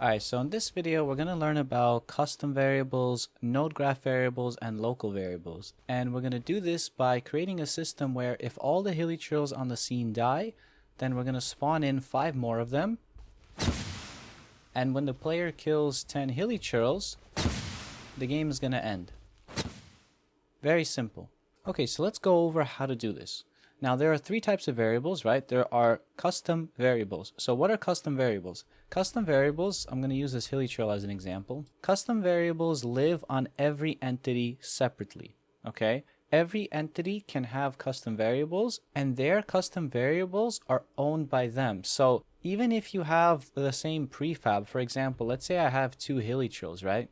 Alright, so in this video we're going to learn about custom variables, node graph variables, and local variables. And we're going to do this by creating a system where if all the hilichurls on the scene die, then we're going to spawn in 5 more of them. And when the player kills 10 hilichurls, the game is going to end. Very simple. Okay, so let's go over how to do this. Now there are 3 types of variables, right? There are custom variables. So what are custom variables? Custom variables, I'm going to use this hilichurl as an example. Custom variables live on every entity separately, okay? Every entity can have custom variables and their custom variables are owned by them. So even if you have the same prefab, for example, let's say I have 2 hilichurls, right?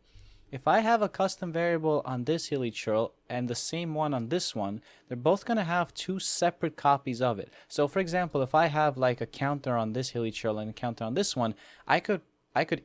If I have a custom variable on this hilichurl and the same one on this one, they're both going to have 2 separate copies of it. So for example, if I have like a counter on this hilichurl and a counter on this one, I could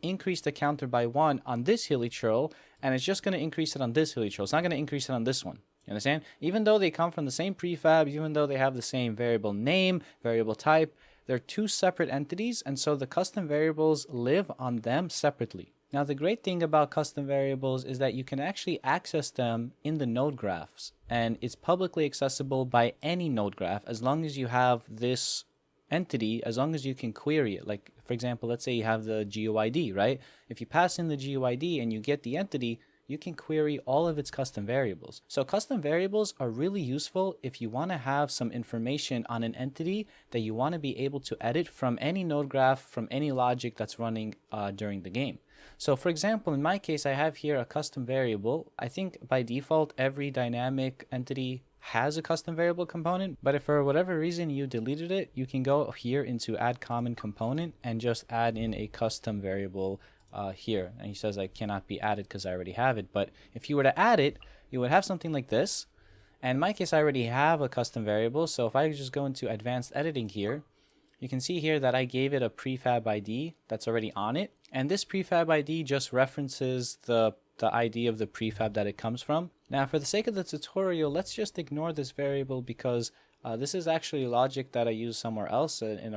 increase the counter by 1 on this hilichurl, and it's just going to increase it on this hilichurl. It's not going to increase it on this one. You understand? Even though they come from the same prefab, even though they have the same variable name, variable type, they're 2 separate entities, and so the custom variables live on them separately. Now the great thing about custom variables is that you can actually access them in the node graphs, and it's publicly accessible by any node graph as long as you have this entity, as long as you can query it. Like for example, let's say you have the GUID, right? If you pass in the GUID and you get the entity, you can query all of its custom variables. So custom variables are really useful if you want to have some information on an entity that you want to be able to edit from any node graph, from any logic that's running during the game. So for example, in my case, I have here a custom variable. I think by default, every dynamic entity has a custom variable component, but if for whatever reason you deleted it, you can go here into add common component and just add in a custom variable here. And he says I cannot be added because I already have it. But if you were to add it, you would have something like this. And in my case, I already have a custom variable. So if I just go into advanced editing here, you can see here that I gave it a prefab ID that's already on it. And this prefab ID just references the ID of the prefab that it comes from. Now, for the sake of the tutorial, let's just ignore this variable because this is actually logic that I use somewhere else in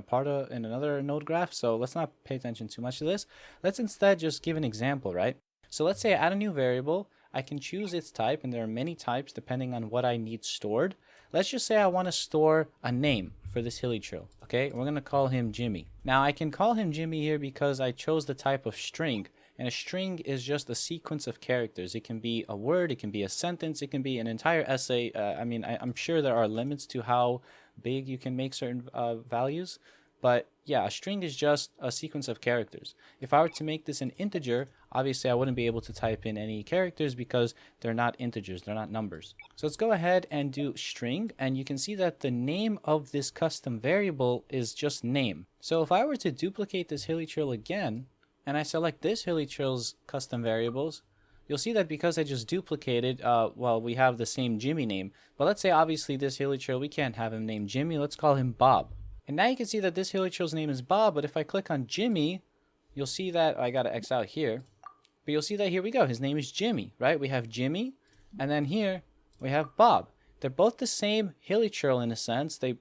another node graph. So let's not pay attention too much to this. Let's instead just give an example, right? So let's say I add a new variable. I can choose its type, and there are many types depending on what I need stored. Let's just say I want to store a name for this hilichurl. Okay, we're going to call him Jimmy. Now I can call him Jimmy here because I chose the type of string, and a string is just a sequence of characters. It can be a word, it can be a sentence, it can be an entire essay. I'm sure there are limits to how big you can make certain values, but yeah, a string is just a sequence of characters. If I were to make this an integer, obviously I wouldn't be able to type in any characters because they're not integers, they're not numbers. So let's go ahead and do string, and you can see that the name of this custom variable is just name. So if I were to duplicate this hilichurl again, and I select this hilichurl's custom variables, you'll see that because I just duplicated, well, we have the same Jimmy name. But let's say obviously this hilichurl, we can't have him named Jimmy, let's call him Bob. And now you can see that this hilichurl's name is Bob, but if I click on Jimmy, you'll see that, I gotta X out here, but you'll see that here we go, his name is Jimmy, right? We have Jimmy, and then here we have Bob. They're both the same hilichurl in a sense. They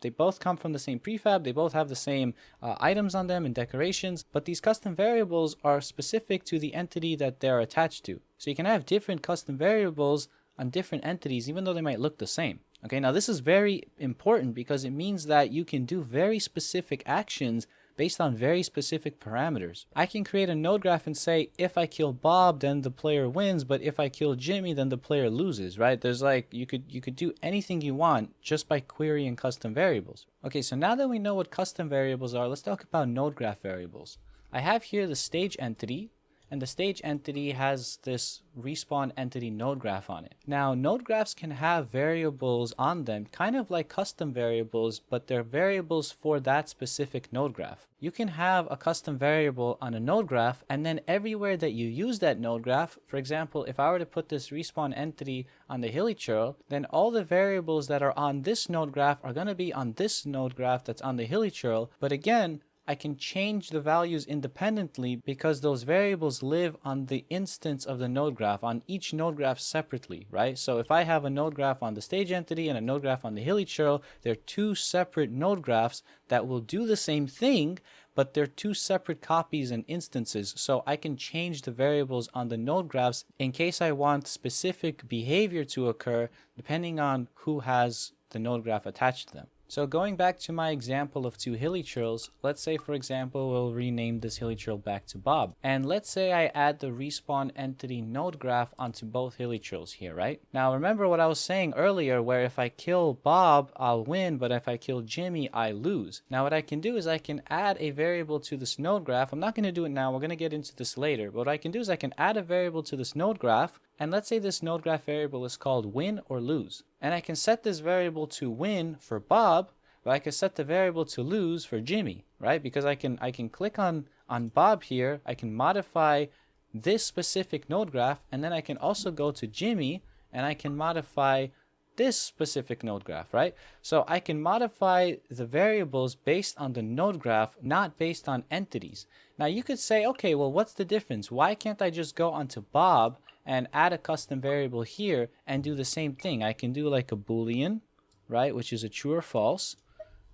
both come from the same prefab, they both have the same items on them and decorations, but these custom variables are specific to the entity that they're attached to. So you can have different custom variables on different entities even though they might look the same. Okay, now this is very important because it means that you can do very specific actions based on very specific parameters. I can create a node graph and say, if I kill Bob, then the player wins, but if I kill Jimmy, then the player loses, right? There's like, you could do anything you want just by querying custom variables. Okay, so now that we know what custom variables are, let's talk about node graph variables. I have here the stage entity, and the stage entity has this respawn entity node graph on it. Now, node graphs can have variables on them, kind of like custom variables, but they're variables for that specific node graph. You can have a custom variable on a node graph, and then everywhere that you use that node graph, for example, if I were to put this respawn entity on the hilichurl, then all the variables that are on this node graph are going to be on this node graph that's on the hilichurl. But again, I can change the values independently because those variables live on the instance of the node graph, on each node graph separately, right? So if I have a node graph on the stage entity and a node graph on the hilichurl, they're 2 separate node graphs that will do the same thing, but they're two separate copies and instances, so I can change the variables on the node graphs in case I want specific behavior to occur depending on who has the node graph attached to them. So going back to my example of two hilichurls, let's say for example we'll rename this hilichurl back to Bob, and let's say I add the respawn entity node graph onto both hilichurls here, right? Now remember what I was saying earlier, where if I kill Bob I'll win, but if I kill Jimmy I lose. Now what I can do is I can add a variable to this node graph. I'm not going to do it now, we're going to get into this later, but what I can do is I can add a variable to this node graph, and let's say this node graph variable is called win or lose. And I can set this variable to win for Bob, but I can set the variable to lose for Jimmy, right? Because I can click on Bob here, I can modify this specific node graph, and then I can also go to Jimmy and I can modify this specific node graph, right? So I can modify the variables based on the node graph, not based on entities. Now you could say, okay, well, what's the difference? Why can't I just go onto Bob and add a custom variable here and do the same thing? I can do like a Boolean, right, which is a true or false.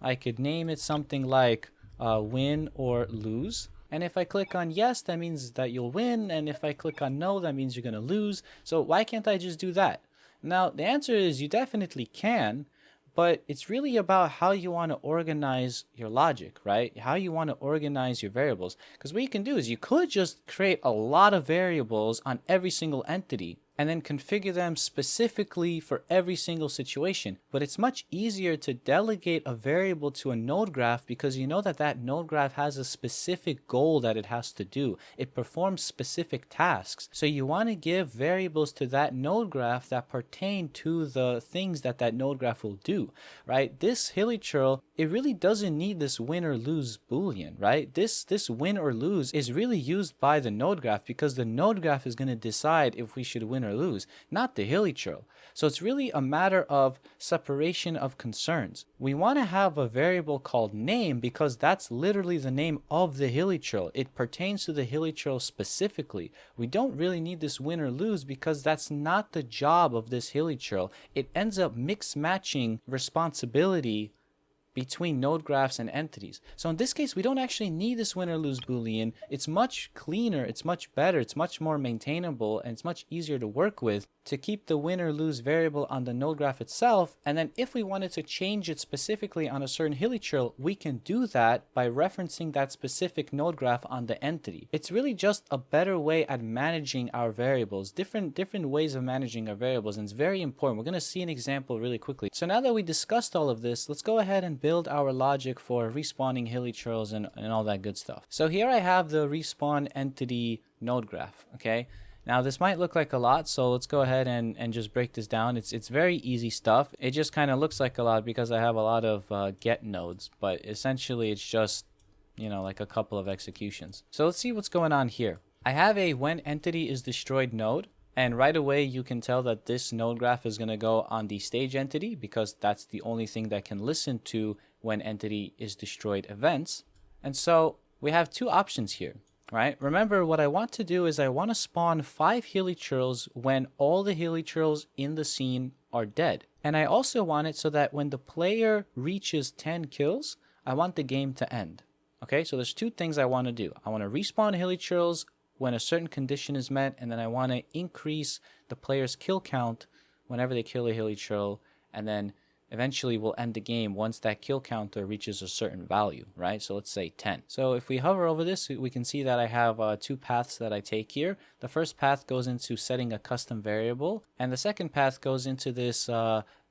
I could name it something like win or lose. And if I click on yes, that means that you'll win. And if I click on no, that means you're going to lose. So why can't I just do that? Now, the answer is you definitely can, but it's really about how you want to organize your logic, right? How you want to organize your variables. Because what you can do is you could just create a lot of variables on every single entity and then configure them specifically for every single situation. But it's much easier to delegate a variable to a node graph because you know that that node graph has a specific goal that it has to do. It performs specific tasks. So you want to give variables to that node graph that pertain to the things that that node graph will do, right? This hilichurl, it really doesn't need this win or lose Boolean, right? This win or lose is really used by the node graph because the node graph is going to decide if we should win or lose, not the hilichurl. So it's really a matter of separation of concerns. We want to have a variable called name because that's literally the name of the hilichurl. It pertains to the hilichurl specifically. We don't really need this win or lose because that's not the job of this hilichurl. It ends up mix matching responsibility between node graphs and entities. So in this case, we don't actually need this win or lose Boolean. It's much cleaner, it's much better, it's much more maintainable, and it's much easier to work with to keep the win or lose variable on the node graph itself. And then if we wanted to change it specifically on a certain hilichurl, we can do that by referencing that specific node graph on the entity. It's really just a better way at managing our variables, different ways of managing our variables, and it's very important. We're going to see an example really quickly. So now that we discussed all of this, let's go ahead and build our logic for respawning hilichurls and all that good stuff. So here I have the respawn entity node graph, okay? Now this might look like a lot, so let's go ahead and just break this down. It's very easy stuff. It just kind of looks like a lot because I have a lot of get nodes, but essentially it's just, you know, like a couple of executions. So let's see what's going on here. I have a when entity is destroyed node, and right away you can tell that this node graph is going to go on the stage entity because that's the only thing that can listen to when entity is destroyed events. And so we have two options here. Right? Remember, what I want to do is I want to spawn 5 hilichurls when all the hilichurls in the scene are dead. And I also want it so that when the player reaches 10 kills, I want the game to end. Okay, so there's two things I want to do. I want to respawn hilichurls when a certain condition is met, and then I want to increase the player's kill count whenever they kill a hilichurl, and then eventually we'll end the game once that kill counter reaches a certain value, right? So let's say 10. So if we hover over this, we can see that I have two paths that I take here. The first path goes into setting a custom variable, and the second path goes into this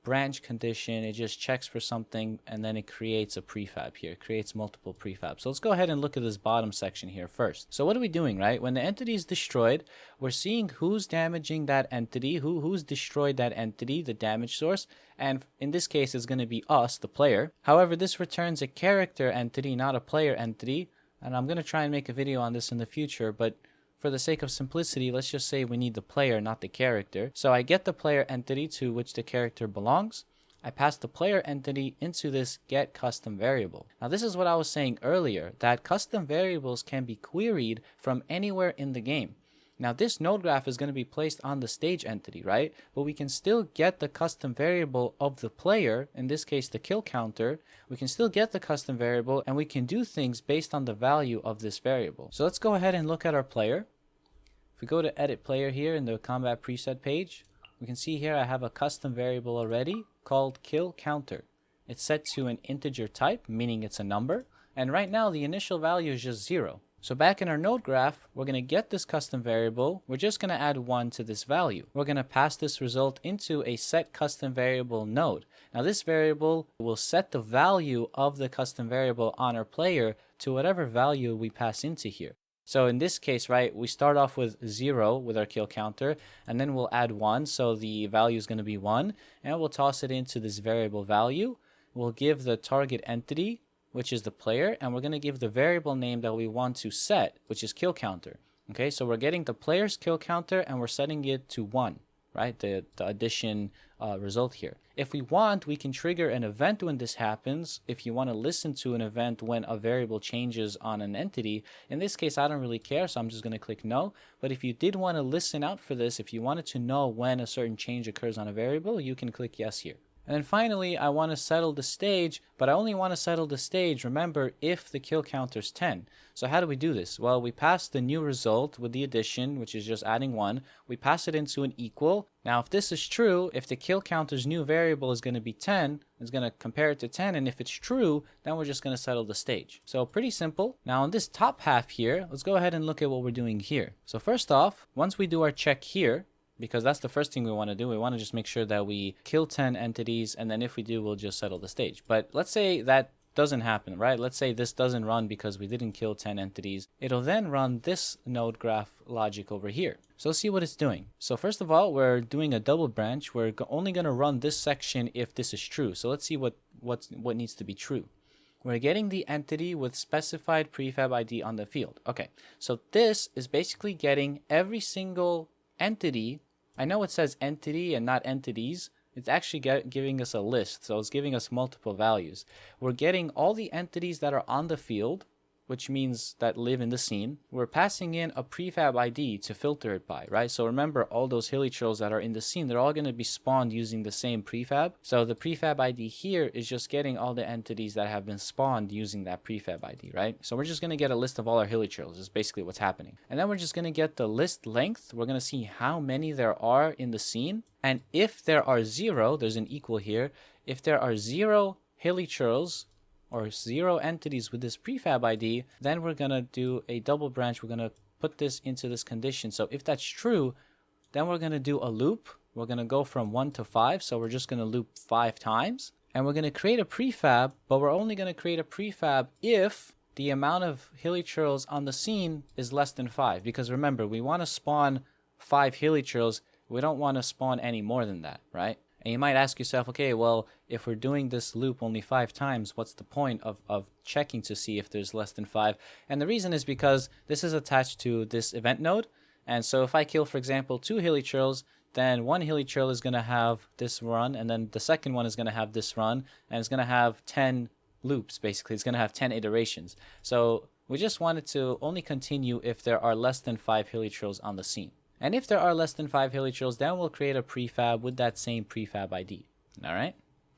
branch condition. It just checks for something, and then it creates a prefab here. It creates multiple prefabs. So let's go ahead and look at this bottom section here first. So what are we doing, right? When the entity is destroyed, we're seeing who's damaging that entity, who's destroyed that entity, the damage source, and in this case, it's going to be us, the player. However, this returns a character entity, not a player entity, and I'm going to try and make a video on this in the future, but for the sake of simplicity, let's just say we need the player, not the character. So I get the player entity to which the character belongs. I pass the player entity into this get custom variable. Now this is what I was saying earlier, that custom variables can be queried from anywhere in the game. Now this node graph is going to be placed on the stage entity, right? But we can still get the custom variable of the player, in this case the kill counter. We can still get the custom variable and we can do things based on the value of this variable. So let's go ahead and look at our player. If we go to edit player here in the combat preset page, we can see here I have a custom variable already called kill counter. It's set to an integer type, meaning it's a number. And right now the initial value is just 0. So back in our node graph, we're going to get this custom variable. We're just going to add 1 to this value. We're going to pass this result into a set custom variable node. Now this variable will set the value of the custom variable on our player to whatever value we pass into here. So in this case, right, we start off with 0 with our kill counter, and then we'll add 1. So the value is going to be 1, and we'll toss it into this variable value. We'll give the target entity, which is the player, and we're going to give the variable name that we want to set, which is kill counter. Okay, so we're getting the player's kill counter and we're setting it to 1, right? The addition result here. If we want, we can trigger an event when this happens. If you want to listen to an event when a variable changes on an entity, in this case I don't really care, so I'm just going to click no. But if you did want to listen out for this, if you wanted to know when a certain change occurs on a variable, you can click yes here. And then finally, I want to settle the stage, but I only want to settle the stage, remember, if the kill counter is 10. So how do we do this? Well, we pass the new result with the addition, which is just adding 1. We pass it into an equal. Now, if this is true, if the kill counter's new variable is going to be 10, it's going to compare it to 10. And if it's true, then we're just going to settle the stage. So pretty simple. Now, on this top half here, let's go ahead and look at what we're doing here. So first off, once we do our check here, because that's the first thing we want to do. We want to just make sure that we kill 10 entities, and then if we do, we'll just settle the stage. But let's say that doesn't happen, right? Let's say this doesn't run because we didn't kill 10 entities. It'll then run this node graph logic over here. So let's see what it's doing. So first of all, we're doing a double branch. We're only going to run this section if this is true. So let's see what needs to be true. We're getting the entity with specified prefab ID on the field. Okay, so this is basically getting every single entity. I know it says entity and not entities. It's actually giving us a list, so it's giving us multiple values. We're getting all the entities that are on the field, which means that live in the scene. We're passing in a prefab ID to filter it by, right? So remember, all those hilichurls that are in the scene, they're all going to be spawned using the same prefab. So the prefab ID here is just getting all the entities that have been spawned using that prefab ID, right? So we're just going to get a list of all our hilichurls is basically what's happening. And then we're just going to get the list length. We're going to see how many there are in the scene. And if there are 0, there's an equal here. If there are 0 hilichurls, or 0 entities with this prefab ID, then we're going to do a double branch. We're going to put this into this condition. So if that's true, then we're going to do a loop. We're going to go from 1 to 5. So we're just going to loop 5 times. And we're going to create a prefab, but we're only going to create a prefab if the amount of hilichurls on the scene is less than 5. Because remember, we want to spawn 5 hilichurls. We don't want to spawn any more than that, right? And you might ask yourself, okay, well, if we're doing this loop only 5 times, what's the point of checking to see if there's less than 5? And the reason is because this is attached to this event node. And so if I kill, for example, 2 hilichurls, then one hilichurl is going to have this run, and then the second one is going to have this run, and it's going to have 10 loops, basically. It's going to have 10 iterations. So we just wanted to only continue if there are less than 5 hilichurls on the scene. And if there are less than 5 hilichurls, then we'll create a prefab with that same prefab ID. All right?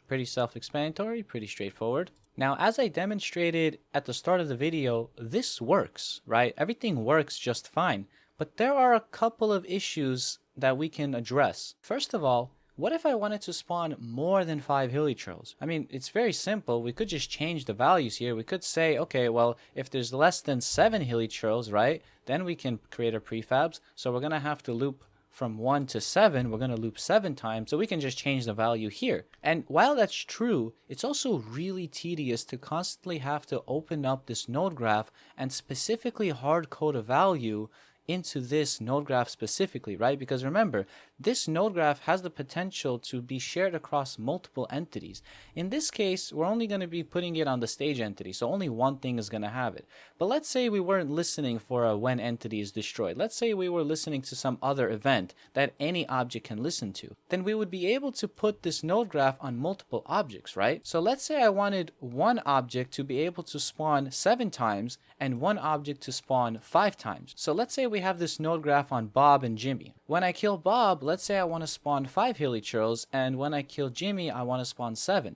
Pretty self-explanatory, pretty straightforward. Now, as I demonstrated at the start of the video, this works, right? Everything works just fine. But there are a couple of issues that we can address. First of all, what if I wanted to spawn more than 5 hilichurls? I mean, it's very simple. We could just change the values here. We could say, okay, well, if there's less than 7 hilichurls, right, then we can create our prefabs. So we're going to have to loop from 1 to 7. We're going to loop 7 times. So we can just change the value here. And while that's true, it's also really tedious to constantly have to open up this node graph and specifically hard code a value into this node graph specifically, right? Because remember, this node graph has the potential to be shared across multiple entities. In this case, we're only going to be putting it on the stage entity, so only one thing is going to have it. But let's say we weren't listening for a when entity is destroyed. Let's say we were listening to some other event that any object can listen to. Then we would be able to put this node graph on multiple objects, right? So let's say I wanted one object to be able to spawn 7 times and one object to spawn 5 times. So let's say we have this node graph on Bob and Jimmy. When I kill Bob, let's say I want to spawn 5 hilly churls, and when I kill Jimmy, I want to spawn 7.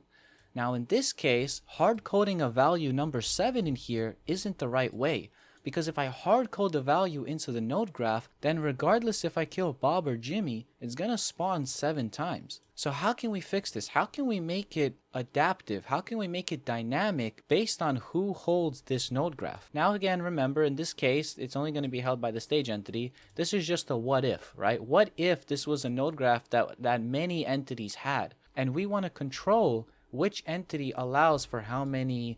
Now in this case, hard coding a value number 7 in here isn't the right way, because if I hard code the value into the node graph, then regardless if I kill Bob or Jimmy, it's gonna spawn 7 times. So how can we fix this? How can we make it adaptive? How can we make it dynamic based on who holds this node graph? Now again, remember, in this case, it's only going to be held by the stage entity. This is just a what if, right? What if this was a node graph that many entities had, and we want to control which entity allows for how many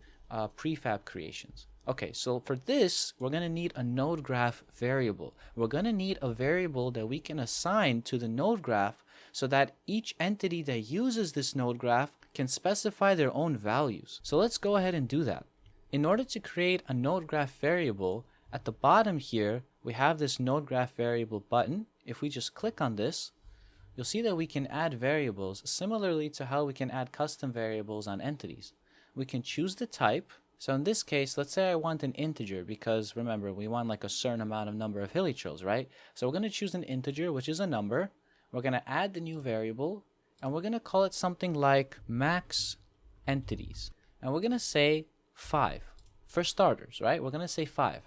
prefab creations? Okay, so for this, we're going to need a node graph variable. We're going to need a variable that we can assign to the node graph so that each entity that uses this node graph can specify their own values. So let's go ahead and do that. In order to create a node graph variable, at the bottom here, we have this node graph variable button. If we just click on this, you'll see that we can add variables similarly to how we can add custom variables on entities. We can choose the type. So in this case, let's say I want an integer, because remember, we want like a certain amount of number of hilly churls, right? So we're going to choose an integer, which is a number. We're going to add the new variable, and we're going to call it something like max entities. And we're going to say 5 for starters, right? We're going to say 5.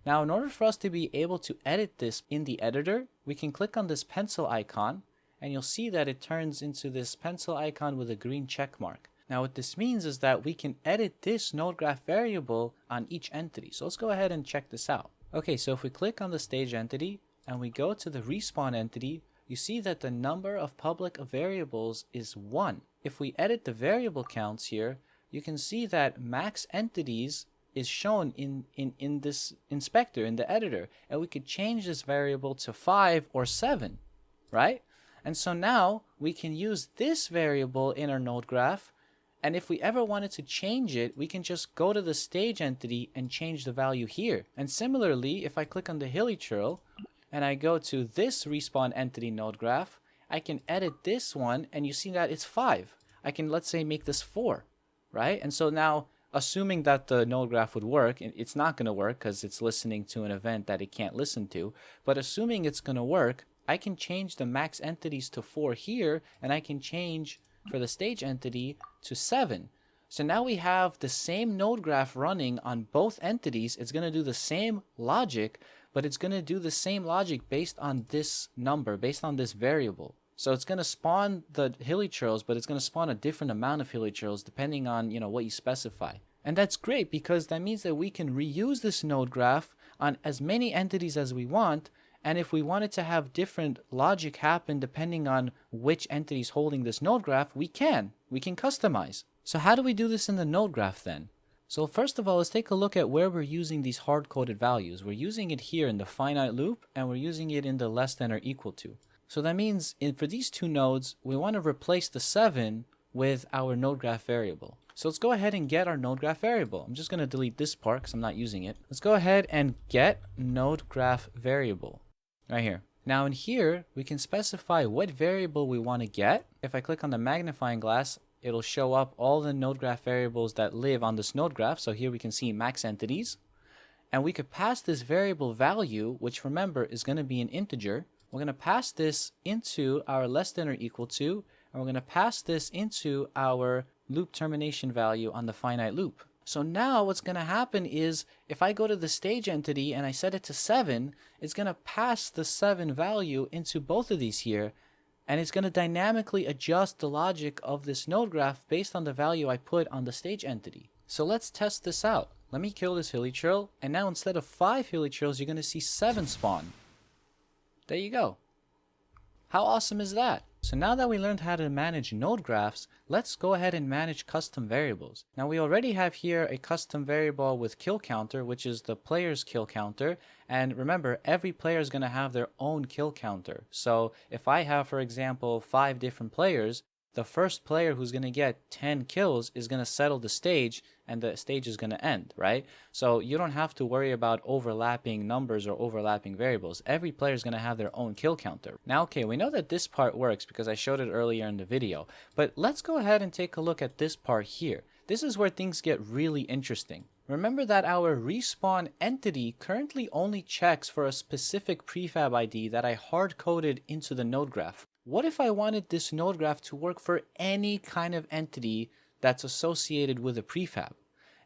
Now, in order for us to be able to edit this in the editor, we can click on this pencil icon, and you'll see that it turns into this pencil icon with a green check mark. Now what this means is that we can edit this node graph variable on each entity. So let's go ahead and check this out. Okay, so if we click on the stage entity and we go to the respawn entity, you see that the number of public variables is 1. If we edit the variable counts here, you can see that max entities is shown in this inspector, in the editor, and we could change this variable to 5 or 7, right? And so now we can use this variable in our node graph. And if we ever wanted to change it, we can just go to the stage entity and change the value here. And similarly, if I click on the hilly churl and I go to this respawn entity node graph, I can edit this one, and you see that it's 5. I can, let's say, make this 4, right? And so now, assuming that the node graph would work, it's not going to work because it's listening to an event that it can't listen to. But assuming it's going to work, I can change the max entities to 4 here, and I can change for the stage entity to 7. So now we have the same node graph running on both entities. It's going to do the same logic, but it's going to do the same logic based on this number, based on this variable. So it's going to spawn the hilly churls, but it's going to spawn a different amount of hilly churls depending on, what you specify. And that's great because that means that we can reuse this node graph on as many entities as we want. And if we wanted to have different logic happen depending on which entity is holding this node graph, we can customize. So how do we do this in the node graph then? So first of all, let's take a look at where we're using these hard-coded values. We're using it here in the finite loop, and we're using it in the less than or equal to. So that means for these two nodes, we want to replace the 7 with our node graph variable. So let's go ahead and get our node graph variable. I'm just going to delete this part because I'm not using it. Let's go ahead and get node graph variable. Right here. Now in here, we can specify what variable we want to get. If I click on the magnifying glass, it'll show up all the node graph variables that live on this node graph. So here we can see max entities. And we could pass this variable value, which remember is going to be an integer. We're going to pass this into our less than or equal to, and we're going to pass this into our loop termination value on the finite loop. So now what's going to happen is if I go to the stage entity and I set it to 7, it's going to pass the 7 value into both of these here, and it's going to dynamically adjust the logic of this node graph based on the value I put on the stage entity. So let's test this out. Let me kill this hilly churl, and now instead of 5 hilly churls, you're going to see 7 spawn. There you go. How awesome is that? So now that we learned how to manage node graphs, let's go ahead and manage custom variables. Now we already have here a custom variable with kill counter, which is the player's kill counter. And remember, every player is going to have their own kill counter. So if I have, for example, 5 different players, the first player who's going to get 10 kills is going to settle the stage, and the stage is going to end, right? So you don't have to worry about overlapping numbers or overlapping variables. Every player is going to have their own kill counter. Now, okay, we know that this part works because I showed it earlier in the video, but let's go ahead and take a look at this part here. This is where things get really interesting. Remember that our respawn entity currently only checks for a specific prefab ID that I hard-coded into the node graph. What if I wanted this node graph to work for any kind of entity that's associated with a prefab?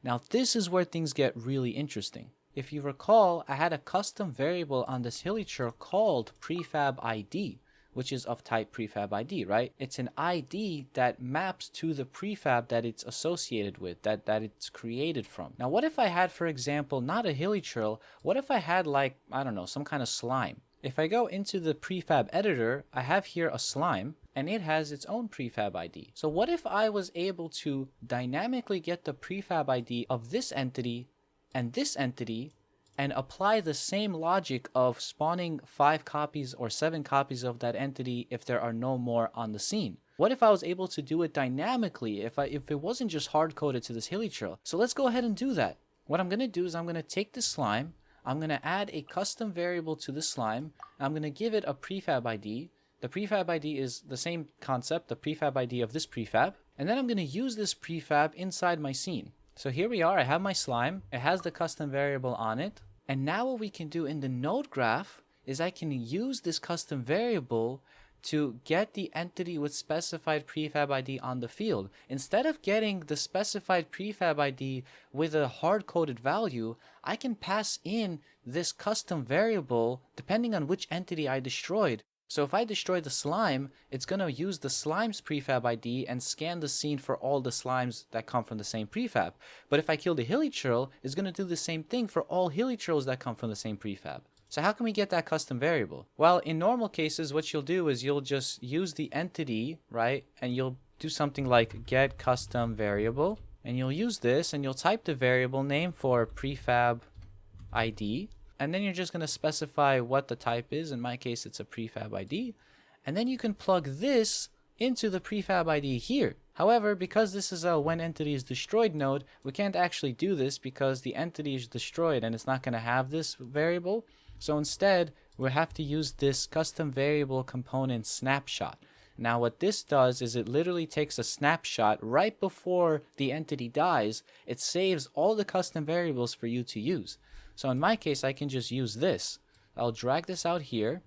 Now this is where things get really interesting. If you recall, I had a custom variable on this hilichurl called prefab ID, which is of type prefab ID, right? It's an ID that maps to the prefab that it's associated with, that it's created from. Now, what if I had, for example, not a hilichurl, what if I had like, I don't know, some kind of slime? If I go into the prefab editor, I have here a slime, and it has its own prefab ID. So what if I was able to dynamically get the prefab ID of this entity and this entity, and apply the same logic of spawning 5 copies or 7 copies of that entity if there are no more on the scene? What if I was able to do it dynamically, if it wasn't just hard-coded to this hilichurl? So let's go ahead and do that. What I'm going to do is I'm going to take this slime, I'm going to add a custom variable to the slime, I'm going to give it a prefab ID. The prefab ID is the same concept, the prefab ID of this prefab, and then I'm going to use this prefab inside my scene. So here we are, I have my slime, it has the custom variable on it, and now what we can do in the node graph is I can use this custom variable to get the entity with specified prefab ID on the field. Instead of getting the specified prefab ID with a hard-coded value, I can pass in this custom variable depending on which entity I destroyed. So if I destroy the slime, it's going to use the slime's prefab ID and scan the scene for all the slimes that come from the same prefab. But if I kill the hilichurl, it's going to do the same thing for all hilichurls that come from the same prefab. So how can we get that custom variable? Well, in normal cases, what you'll do is you'll just use the entity, right? And you'll do something like get custom variable. And you'll use this and you'll type the variable name for prefab ID. And then you're just going to specify what the type is. In my case, it's a prefab ID. And then you can plug this into the prefab ID here. However, because this is a when entity is destroyed node, we can't actually do this because the entity is destroyed and it's not going to have this variable. So instead, we have to use this custom variable component snapshot. Now what this does is it literally takes a snapshot right before the entity dies. It saves all the custom variables for you to use. So in my case, I can just use this. I'll drag this out here.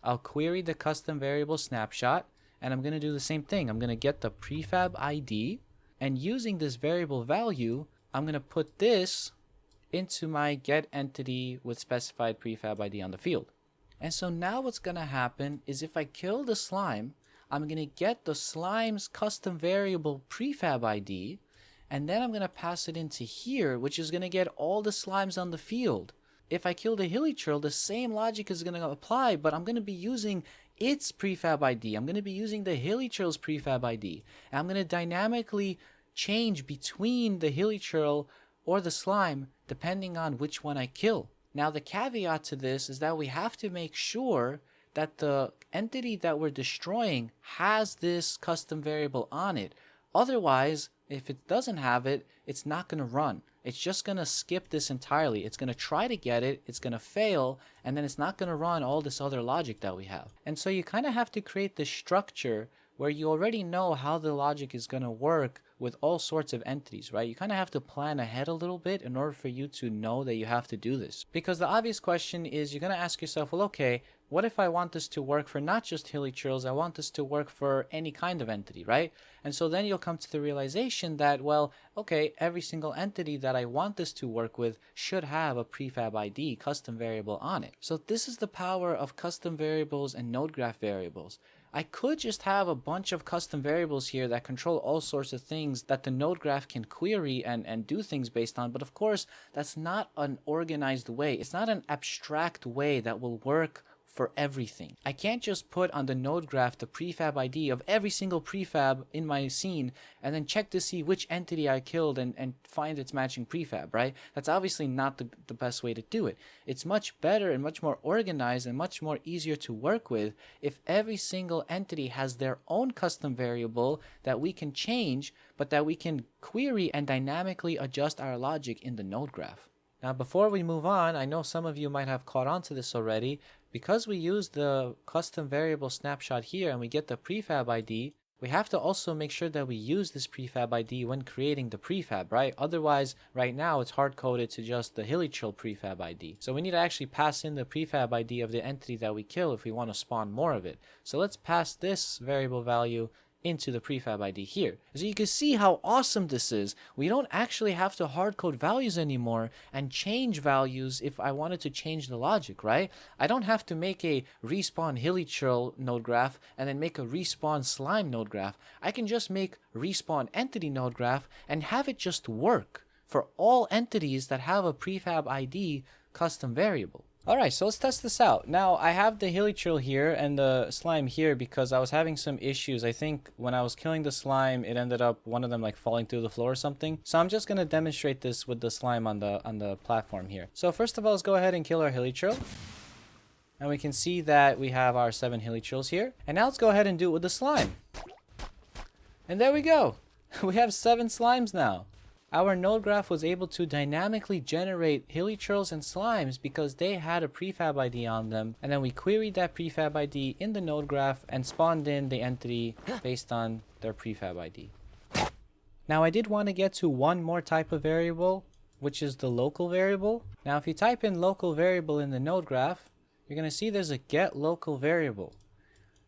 I'll query the custom variable snapshot, and I'm going to do the same thing. I'm going to get the prefab ID, and using this variable value, I'm going to put this into my get entity with specified prefab ID on the field. And so now what's going to happen is if I kill the slime, I'm going to get the slime's custom variable prefab ID, and then I'm going to pass it into here, which is going to get all the slimes on the field. If I kill the hilichurl, the same logic is going to apply, but I'm going to be using its prefab ID. I'm going to be using the hilichurl's prefab ID. And I'm going to dynamically change between the hilichurl or the slime depending on which one I kill. Now the caveat to this is that we have to make sure that the entity that we're destroying has this custom variable on it. Otherwise, if it doesn't have it, it's not going to run. It's just going to skip this entirely. It's going to try to get it, it's going to fail, and then it's not going to run all this other logic that we have. And so you kind of have to create this structure where you already know how the logic is going to work with all sorts of entities, right? You kind of have to plan ahead a little bit in order for you to know that you have to do this. Because the obvious question is you're going to ask yourself, well, okay, what if I want this to work for not just hilichurls, I want this to work for any kind of entity, right? And so then you'll come to the realization that, well, okay, every single entity that I want this to work with should have a prefab ID, custom variable on it. So this is the power of custom variables and node graph variables. I could just have a bunch of custom variables here that control all sorts of things that the node graph can query and do things based on, but of course, that's not an organized way. It's not an abstract way that will work for everything. I can't just put on the node graph the prefab ID of every single prefab in my scene and then check to see which entity I killed and find its matching prefab, right? That's obviously not the best way to do it. It's much better and much more organized and much more easier to work with if every single entity has their own custom variable that we can change, but that we can query and dynamically adjust our logic in the node graph. Now, before we move on, I know some of you might have caught on to this already. Because we use the custom variable snapshot here and we get the prefab ID, we have to also make sure that we use this prefab ID when creating the prefab, right? Otherwise, right now it's hard-coded to just the hilichurl prefab ID. So we need to actually pass in the prefab ID of the entity that we kill if we want to spawn more of it. So let's pass this variable value into the prefab ID here. So you can see how awesome this is. We don't actually have to hard code values anymore and change values if I wanted to change the logic, right? I don't have to make a respawn hilichurl node graph and then make a respawn slime node graph. I can just make respawn entity node graph and have it just work for all entities that have a prefab ID custom variable. Alright, so let's test this out. Now, I have the hilichurl here and the slime here because I was having some issues. I think when I was killing the slime, it ended up one of them like falling through the floor or something. So I'm just going to demonstrate this with the slime on the platform here. So first of all, let's go ahead and kill our hilichurl. And we can see that we have our 7 hilichurls here. And now let's go ahead and do it with the slime. And there we go. We have 7 slimes now. Our node graph was able to dynamically generate hilichurls and slimes because they had a prefab ID on them, and then we queried that prefab ID in the node graph and spawned in the entity based on their prefab ID. Now I did want to get to one more type of variable, which is the local variable. Now if you type in local variable in the node graph, you're going to see there's a get local variable.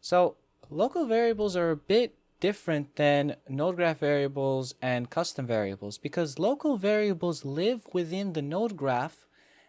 So local variables are a bit different than node graph variables and custom variables because local variables live within the node graph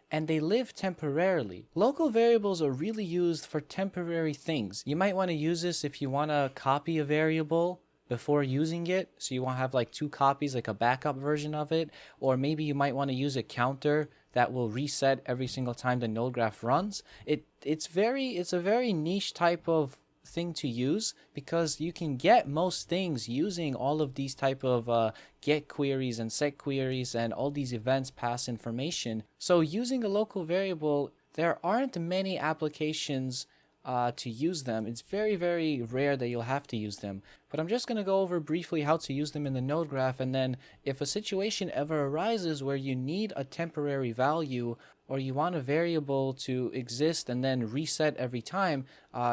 and they live temporarily. Local variables are really used for temporary things. You might want to use this if you want to copy a variable before using it, so you want to have like 2 copies, like a backup version of it, or maybe you might want to use a counter that will reset every single time the node graph runs. It's a very niche type of thing to use because you can get most things using all of these type of get queries and set queries and all these events pass information. So using a local variable, there aren't many applications to use them. It's very, very rare that you'll have to use them. But I'm just going to go over briefly how to use them in the node graph, and then if a situation ever arises where you need a temporary value or you want a variable to exist and then reset every time,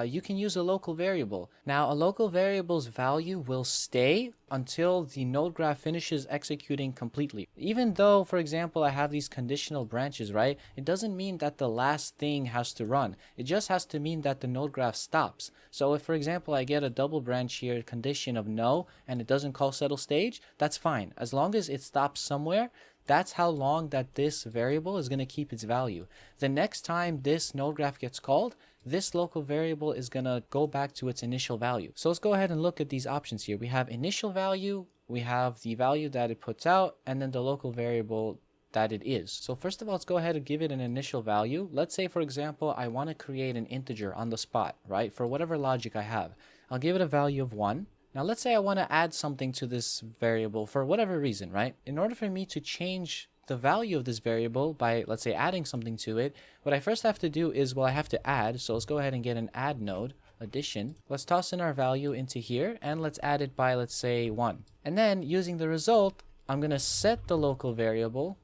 you can use a local variable. Now, a local variable's value will stay until the node graph finishes executing completely. Even though, for example, I have these conditional branches, right? It doesn't mean that the last thing has to run. It just has to mean that the node graph stops. So if, for example, I get a double branch here, condition of no, and it doesn't call settle stage, that's fine. As long as it stops somewhere, that's how long that this variable is going to keep its value. The next time this node graph gets called, this local variable is going to go back to its initial value. So let's go ahead and look at these options here. We have initial value, we have the value that it puts out, and then the local variable that it is. So first of all, let's go ahead and give it an initial value. Let's say, for example, I want to create an integer on the spot, right? For whatever logic I have. I'll give it a value of 1. Now let's say I want to add something to this variable for whatever reason, right? In order for me to change the value of this variable by, let's say, adding something to it, what I first have to do is, well, I have to add. So let's go ahead and get an add node, addition. Let's toss in our value into here and let's add it by, let's say, 1. And then using the result, I'm going to set the local variable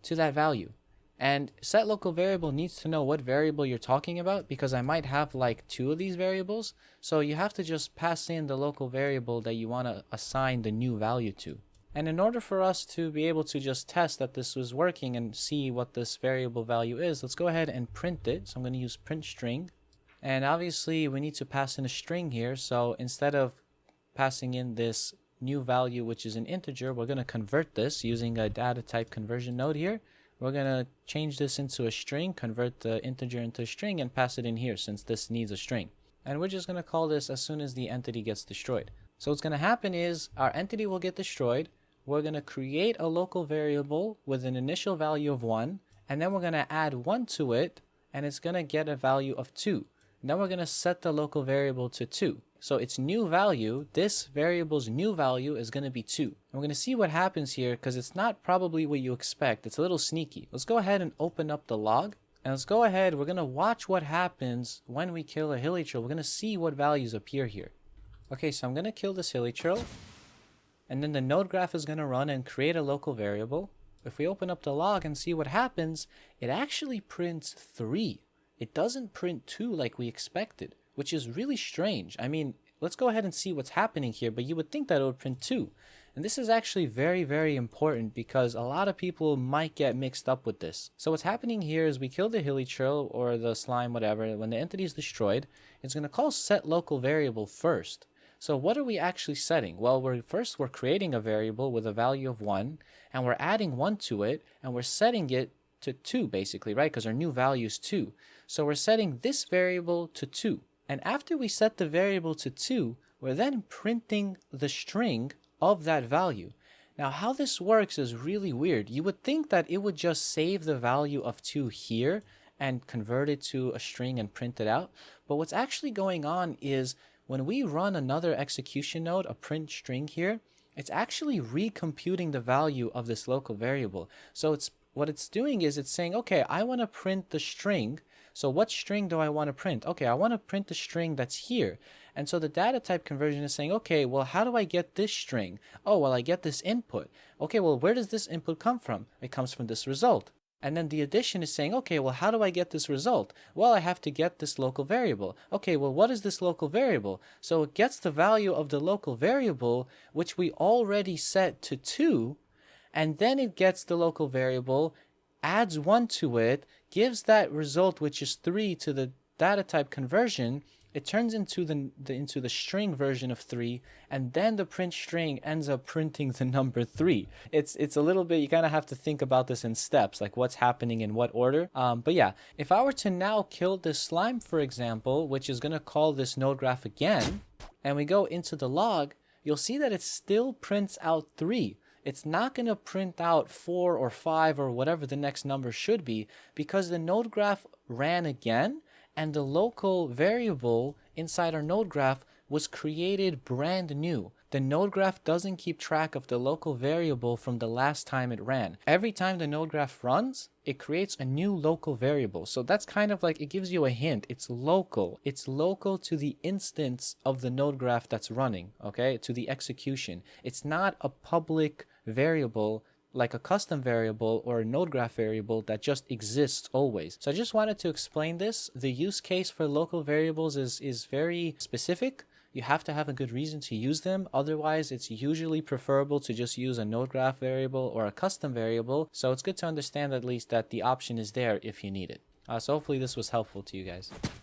to that value. And set local variable needs to know what variable you're talking about because I might have like 2 of these variables. So you have to just pass in the local variable that you want to assign the new value to. And in order for us to be able to just test that this was working and see what this variable value is, let's go ahead and print it. So I'm going to use print string. And obviously we need to pass in a string here. So instead of passing in this new value, which is an integer, we're going to convert this using a data type conversion node here. We're going to change this into a string, convert the integer into a string, and pass it in here since this needs a string. And we're just going to call this as soon as the entity gets destroyed. So what's going to happen is our entity will get destroyed. We're going to create a local variable with an initial value of 1, and then we're going to add 1 to it, and it's going to get a value of 2. And then we're going to set the local variable to 2. So its new value, this variable's new value is going to be 2. And we're going to see what happens here because it's not probably what you expect. It's a little sneaky. Let's go ahead and open up the log. And let's go ahead. We're going to watch what happens when we kill a hilichurl. We're going to see what values appear here. Okay, so I'm going to kill this hilichurl. And then the node graph is going to run and create a local variable. If we open up the log and see what happens, it actually prints 3. It doesn't print 2 like we expected. which is really strange. I mean, let's go ahead and see what's happening here, but you would think that it would print 2. And this is actually very, very important because a lot of people might get mixed up with this. So what's happening here is we kill the hilichurl or the slime, whatever. When the entity is destroyed, it's going to call set local variable first. So what are we actually setting? Well, we're creating a variable with a value of 1, and we're adding 1 to it, and we're setting it to 2 basically, right? Because our new value is 2. So we're setting this variable to 2. And after we set the variable to 2, we're then printing the string of that value. Now, how this works is really weird. You would think that it would just save the value of 2 here and convert it to a string and print it out. But what's actually going on is when we run another execution node, a print string here, it's actually recomputing the value of this local variable. So what it's doing is it's saying, okay, I want to print the string. So what string do I want to print? Okay, I want to print the string that's here. And so the data type conversion is saying, okay, well, how do I get this string? Oh, well, I get this input. Okay, well, where does this input come from? It comes from this result. And then the addition is saying, okay, well, how do I get this result? Well, I have to get this local variable. Okay, well, what is this local variable? So it gets the value of the local variable, which we already set to 2, and then it gets the local variable, adds 1 to it, gives that result, which is 3, to the data type conversion. It turns into the string version of 3, and then the print string ends up printing the number 3. It's a little bit, you kind of have to think about this in steps, like what's happening in what order. But yeah, if I were to now kill this slime, for example, which is going to call this node graph again, and we go into the log, you'll see that it still prints out 3. It's not going to print out 4 or 5 or whatever the next number should be, because the node graph ran again, and the local variable inside our node graph was created brand new. The node graph doesn't keep track of the local variable from the last time it ran. Every time the node graph runs, it creates a new local variable. So that's kind of like, it gives you a hint. It's local. It's local to the instance of the node graph that's running, okay? To the execution. It's not a public variable like a custom variable or a node graph variable that just exists always. So I just wanted to explain this. The use case for local variables is very specific. You have to have a good reason to use them. Otherwise, it's usually preferable to just use a node graph variable or a custom variable. So it's good to understand at least that the option is there if you need it. So hopefully this was helpful to you guys.